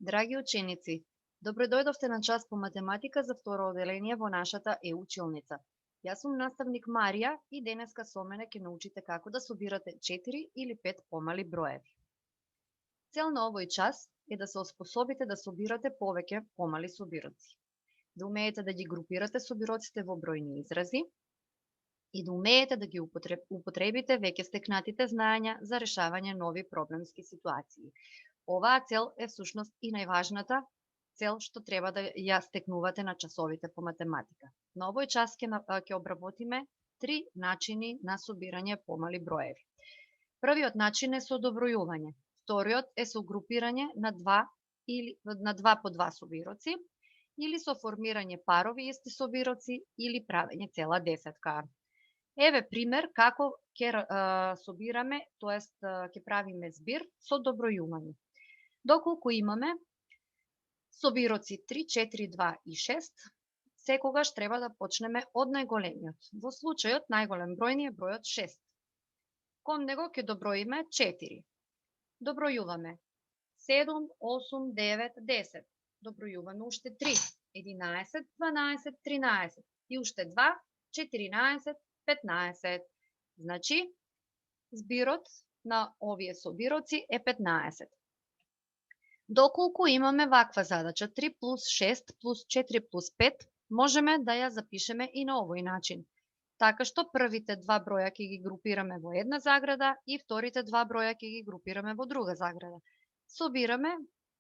Драги ученици, добро дојдовте на час по математика за второ оделение во нашата училница. Јас сум наставник Марија и денеска со мене ќе научите како да собирате 4 или 5 помали броеви. Цел на овој час е да се оспособите да собирате повеќе помали собироци, да умеете да ги групирате собироците во бројни изрази и да умеете да ги употребите веќе стекнатите знаења за решавање нови проблемски ситуации. Оваа цел е всушност и најважната цел што треба да ја стекнувате на часовите по математика. На овој час ќе обработиме 3 начини на собирање помали броеви. Првиот начин е со добројување, вториот е со групирање на 2 по 2 собироци или со формирање парови исти собироци или правење цела десетка. Еве пример како ќе собираме, тоест ќе правиме збир со добројување. Доколку имаме собироци 3, 4, 2 и 6, секогаш треба да почнеме од најголемиот. Во случајот најголем број ни е бројот 6. Кон него ќе доброиме 4. Добројуваме 7, 8, 9, 10. Добројуваме уште 3, 11, 12, 13 и уште 2, 14, 15. Значи, збирот на овие собироци е 15. Доколку имаме ваква задача 3 плюс 6 плюс 4 плюс 5, можеме да ја запишеме и на овој начин. Така што првите два броја ќе ги групираме во една заграда и вторите два броја ќе ги групираме во друга заграда. Собираме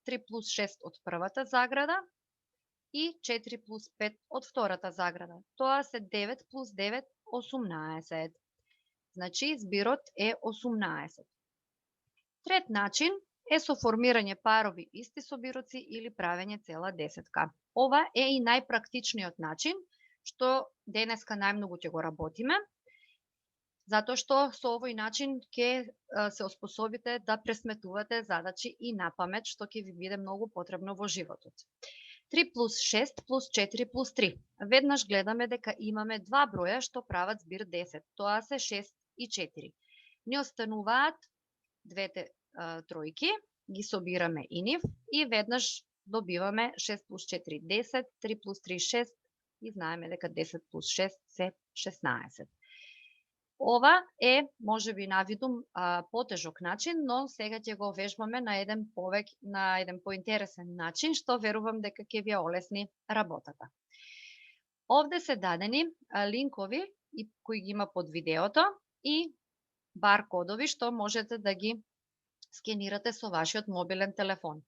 3 плюс 6 од првата заграда и 4 плюс 5 од втората заграда. Тоа се 9 плюс 9, 18. Значи, збирот е 18. Трет начин е со формирање парови исти собироци или правење цела десетка. Ова е и најпрактичниот начин, што денеска најмногу ќе го работиме, затоа што со овој начин ќе се оспособите да пресметувате задачи и на памет, што ќе ви биде многу потребно во животот. 3 плюс 6 плюс 4 плюс 3. Веднаш гледаме дека имаме два броја што прават збир 10. Тоа се 6 и 4. Ни остануваат двете тројки, ги собираме и нив и веднаш добиваме 6 плюс 4 10, 3 плюс 3 6 и знаеме дека 10 плюс 6 се 16. Ова е можеби навидум потежок начин, но сега ќе го вежбаме на еден поинтересен начин, што верувам дека ќе ви олесни работата. Овде се дадени линкови кои ги има под видеото и баркодови што можете да ги скенирате со вашиот мобилен телефон.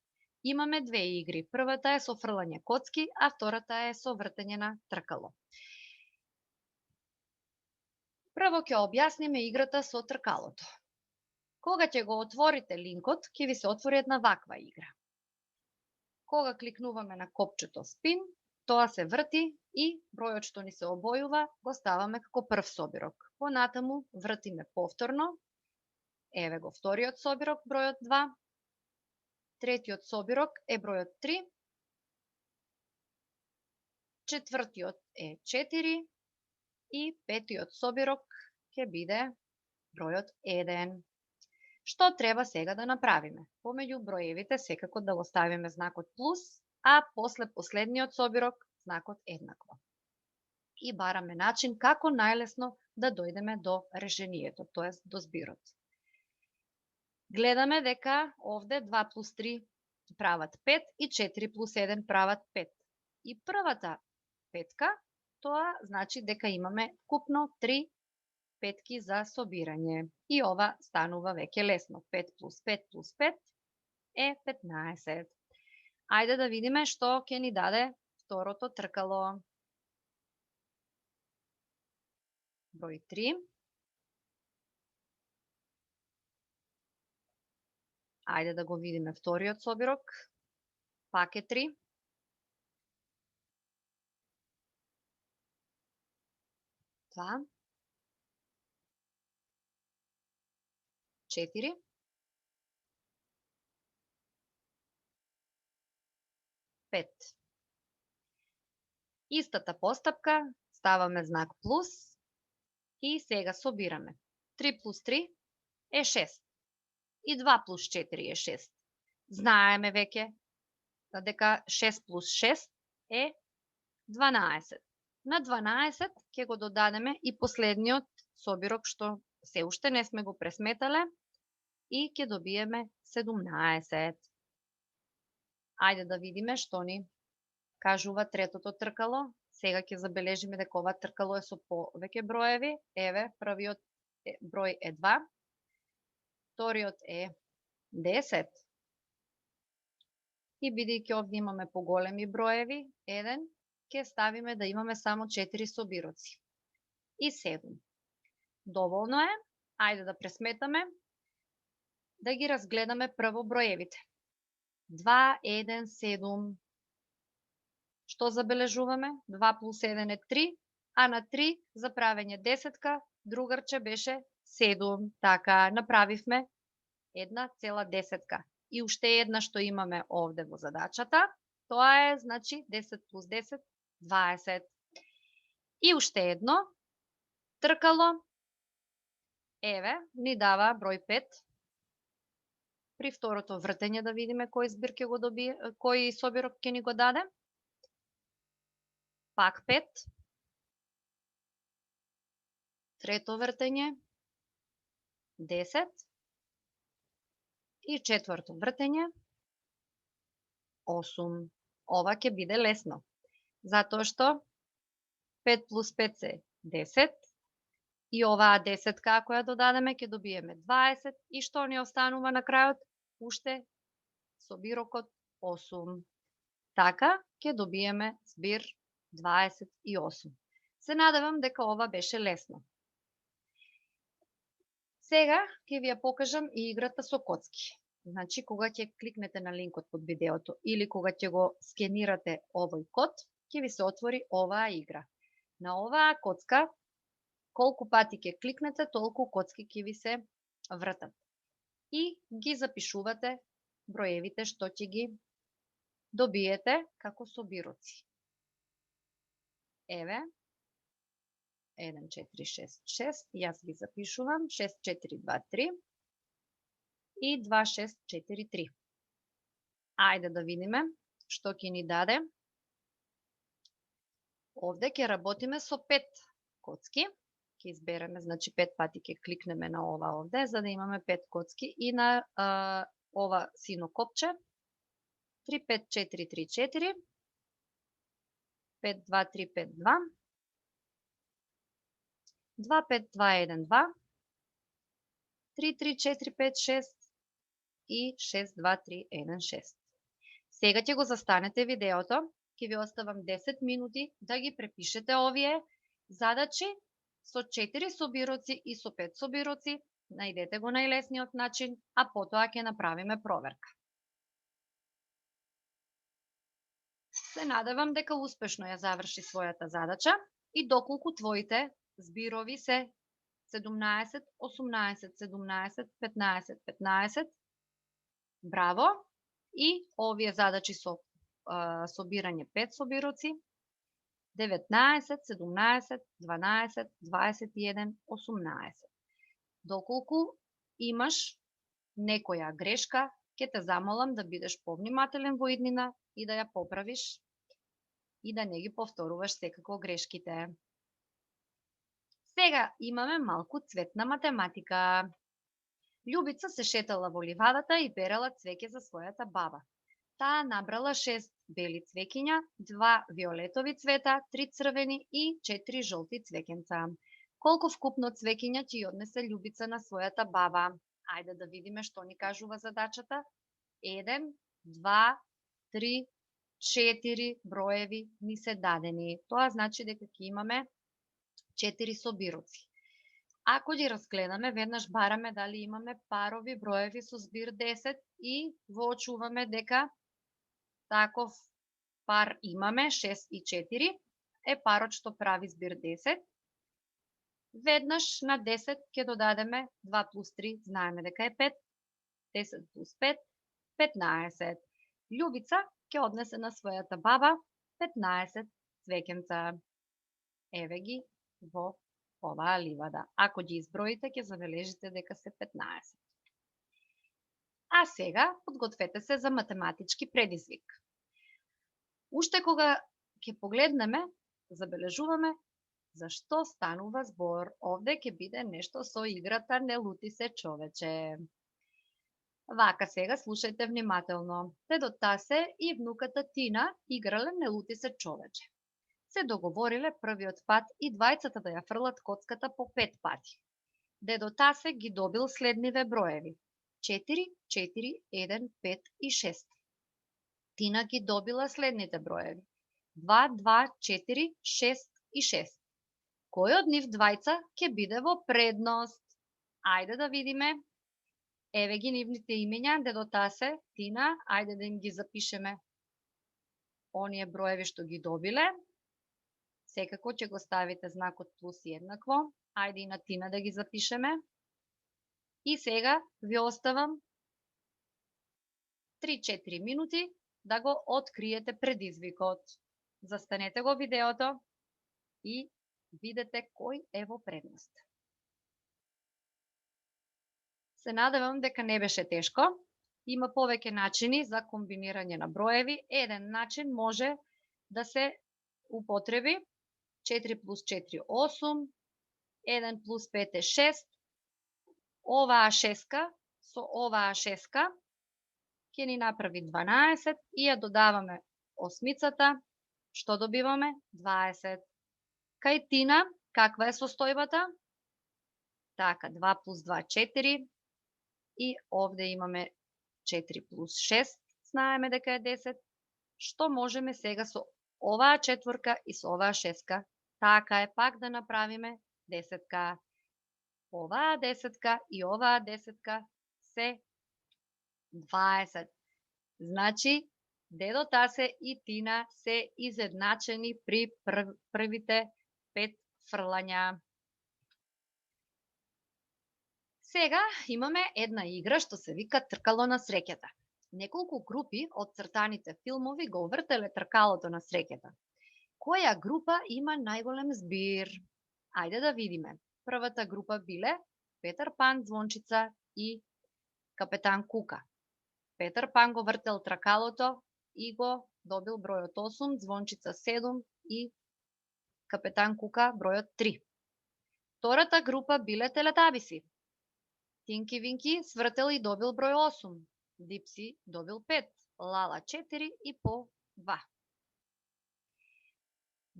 Имаме две игри. Првата е со фрлање коцки, а втората е со вртење на тркало. Прво ќе објасниме играта со тркалото. Кога ќе го отворите линкот, ќе ви се отвори една ваква игра. Кога кликнуваме на копчето спин, тоа се врти и бројот што ни се обојува го ставаме како прв собирок. Понатаму вртиме повторно. Еве го вториот собирок, бројот 2. Третиот собирок е бројот 3. Четвртиот е 4. И петиот собирок ќе биде бројот 1. Што треба сега да направиме? Помеѓу броевите секако да го ставиме знакот плюс, а после последниот собирок знакот еднакво. И бараме начин како најлесно да дојдеме до решението, тоест до збирот. Гледаме дека овде 2 плюс 3 прават 5 и 4 плюс 1 прават 5. И првата петка, тоа значи дека имаме купно 3 петки за собирање. И ова станува веќе лесно. 5 плюс 5 плюс 5 е 15. Ајде да видиме што ќе ни даде второто тркало. Број 3. Ајде да го видиме вториот собирок. Пак е 3. Два. 4. 5. Истата постапка, ставаме знак плюс и сега собираме. 3 плюс 3 е 6. И 2 плюс 4 е 6. Знаеме веќе дека 6 плюс 6 е 12. На 12 ќе го додадеме и последниот собирок што се уште не сме го пресметале и ќе добиеме 17. Ајде да видиме што ни кажува третото тркало. Сега ќе забележиме дека ова тркало е со повеќе броеви. Еве, првиот број е 2, вториот е 10. И бидејќи овде имаме поголеми броеви, 1, ќе ставиме да имаме само 4 собироци. И 7. Доволно е. Ајде да пресметаме. Да ги разгледаме прво броевите. 2, 1, 7. Што забележуваме? 2 плюс 1 е 3, а на 3 за правење десетка другарче беше 7. Така, направивме една цела десетка. И уште една што имаме овде во задачата, тоа е, значи, 10 плюс 10, 20. И уште едно тркало, еве, ни дава број 5. При второто вртење да видиме кој збир ќе го добие, кој собирок ќе ни го даде. Пак 5. Трето вртење, 10. И четврто вртење, 8. Ова ќе биде лесно, затоа што 5 плюс 5 е 10, и оваа десетка, ако ја додадеме, ќе добиеме 20, и што ни останува на крајот? Уште собирокот 8. Така, ќе добиеме збир 28. Се надевам дека ова беше лесно. Сега ќе ви ја покажам и играта со коцки. Значи, кога ќе кликнете на линкот под видеото или кога ќе го скенирате овој код, ќе ви се отвори оваа игра. На оваа коцка, колку пати ќе кликнете, толку коцки ќе ви се вртат. И ги запишувате броевите што ќе ги добиете како собироци. Еве, 1, 4, 6, 6, јас ги запишувам, 6, 4, 2, 3 и 2, 6, 4, 3. Ајде да видиме што ќе ни даде. Овде ќе работиме со 5 коцки. Ќе избереме, значи 5 пати ќе кликнеме на ова овде, за да имаме 5 коцки и на ова сино копче. 3, 5, 4, 3, 4. 5, 2, 3, 5, 2. 2, 5, 2, 1, 2. 3, 3, 4, 5, 6. И 6, 2, 3, 1, 6. Сега ќе го застанете видеото. Ќе ви оставам 10 минути да ги препишете овие задачи со 4 собироци и со 5 собироци. Најдете го најлесниот начин, а потоа ќе направиме проверка. Се надевам дека успешно ја заврши својата задача и доколку твоите збирови се 17, 18, 17, 15, 15, браво! И овие задачи со собирање 5 собироци, 19, 17, 12, 21, 18. Доколку имаш некоја грешка, ќе те замолам да бидеш повнимателен во иднина и да ја поправиш и да не ги повторуваш секако грешките. Сега имаме малку цветна математика. Љубица се шетала во ливадата и берела цвеќе за својата баба. Таа набрала 6 бели цвеќиња, 2 виолетови цвета, 3 црвени и 4 жолти цвеќенца. Колку вкупно цвеќиња ќе однесе Љубица на својата баба? Ајде да видиме што ни кажува задачата. 1, 2, 3, 4 броеви ни се дадени. Тоа значи дека ќе имаме 4 собироци. Ако ги разгледаме, веднаш бараме дали имаме парови броеви со збир 10 и воочуваме дека таков пар имаме, 6 и 4 е парот што прави збир 10. Веднаш на 10 ќе додадеме 2 плюс 3, знаеме дека е 5, 10 плюс 5, 15. Љубица ќе однесе на својата баба 15 цвеќенца. Еве ги во оваа ливада. Ако ги изброите, ќе забележите дека се 15. А сега подгответе се за математички предизвик. Уште кога ќе погледнеме, забележуваме зашто станува збор. Овде ќе биде нешто со играта "Не лути се човече". Вака сега слушајте внимателно. Дедо Тасе и внуката Тина играле "Не лути се човече". Се договориле првиот пат и двајцата да ја фрлат коцката по 5 пати. Дедо Тасе ги добил следниве броеви: 4, 4, 1, 5 и 6. Тина ги добила следните броеви: 2, 2, 4, 6 и 6. Кој од нив двајца ќе биде во предност? Ајде да видиме. Еве ги нивните имења, дедо Тасе, Тина, ајде да им ги запишеме оние броеви што ги добиле. Секако ќе го ставите знакот плюс и еднакво. Ајде и на Тина да ги запишеме. И сега ви оставам 3-4 минути да го откриете предизвикот. Застанете го видеото и видете кој е во предност. Се надевам дека не беше тешко. Има повеќе начини за комбинирање на броеви. Еден начин може да се употреби 4 плюс 4 – 8, 1 плюс 5 е 6. Оваа шеска со оваа шеска ќе ни направи 12 и ја додаваме осмицата. Што добиваме? 20. Кај Тина, каква е состојбата? Така, 2 плюс 2 – 4. И овде имаме 4 плюс 6, знаеме дека е 10. Што можеме сега со оваа четворка и со оваа шеска? Така е, пак да направиме десетка. Оваа десетка и оваа десетка се 20. Значи, дедо Тасе и Тина се изедначени при првите 5 фрлања. Сега имаме една игра што се вика тркало на среќата. Неколку групи од цртаните филмови го вртеле тркалото на среќата. Која група има најголем збир? Ајде да видиме. Првата група биле Петар Пан, Звончица и Капетан Кука. Петар Пан го вртел тркалото и го добил бројот 8, Звончица 7 и Капетан Кука бројот 3. Втората група биле Телетабиси. Тинки Винки свртел и добил број 8. Дипси добил 5. Лала 4 и по 2.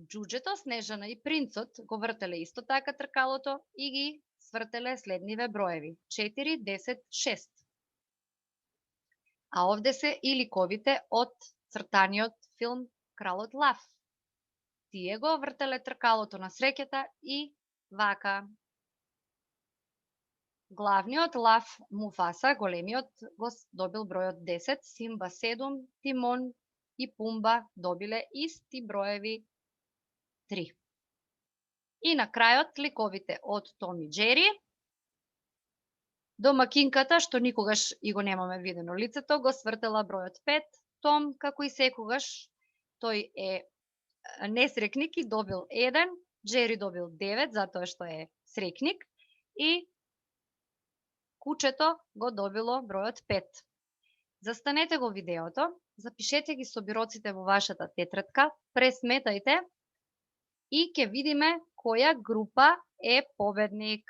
Джуджето, Снежана и Принцот го вртеле исто така тркалото и ги свртеле следниве броеви: 4, 10, 6. А овде се и ликовите од цртаниот филм Кралот Лав. Тие го вртеле тркалото на среќата и вака. Главниот лав Муфаса, големиот, го добил бројот 10, Симба 7, Тимон и Пумба добиле исти броеви 3. И на крајот ликовите од Том и Джери. Домакинката, што никогаш и го немаме видено лицето, го свртела бројот 5. Том, како и секогаш, тој е несрекник и добил 1. Джери добил 9, затоа што е срекник. И кучето го добило бројот 5. Застанете го видеото, запишете ги собироците во вашата тетрадка, пресметајте и ќе видиме која група е победник.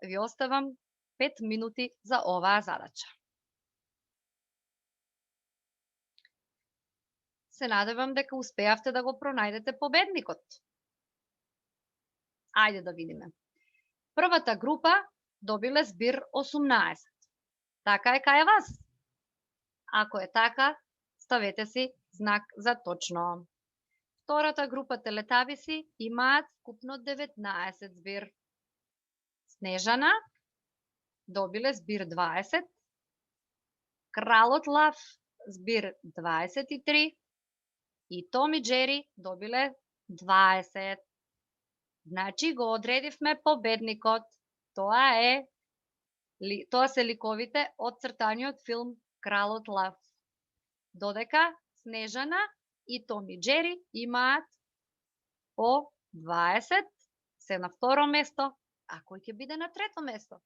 Ви оставам 5 минути за оваа задача. Се надевам дека успеавте да го пронајдете победникот. Ајде да видиме. Првата група добиле збир 18. Така е кај вас? Ако е така, ставете си знак за точно. Втората група Телетабиси имаат скупно 19 збир. Снежана добиле збир 20. Кралот Лав збир 23. И Том и Джери добиле 20. Значи го одредивме победникот. Тоа се ликовите од цртаниот филм Кралот Лав. Додека Снежана и Том и Джери имаат по 20, се на второ место, а кој ќе биде на трето место?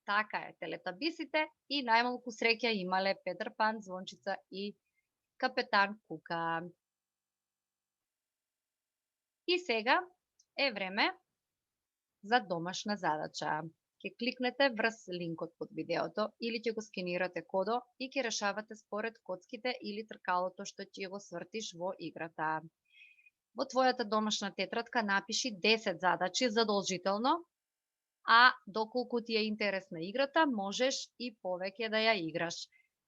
Така е, Телетабисите и најмалку среќа имале Петар Пан, Звончица и Капетан Кука. И сега е време за домашна задача. Ќе кликнете врз линкот под видеото или ќе го скенирате кодо и ќе решавате според коцките или тркалото што ќе го свртиш во играта. Во твојата домашна тетрадка напиши 10 задачи задолжително, а доколку ти е интересна играта, можеш и повеќе да ја играш.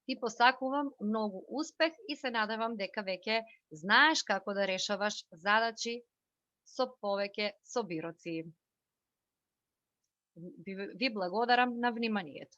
Ти посакувам многу успех и се надевам дека веќе знаеш како да решаваш задачи со повеќе собироци. Ви благодарам на вниманието.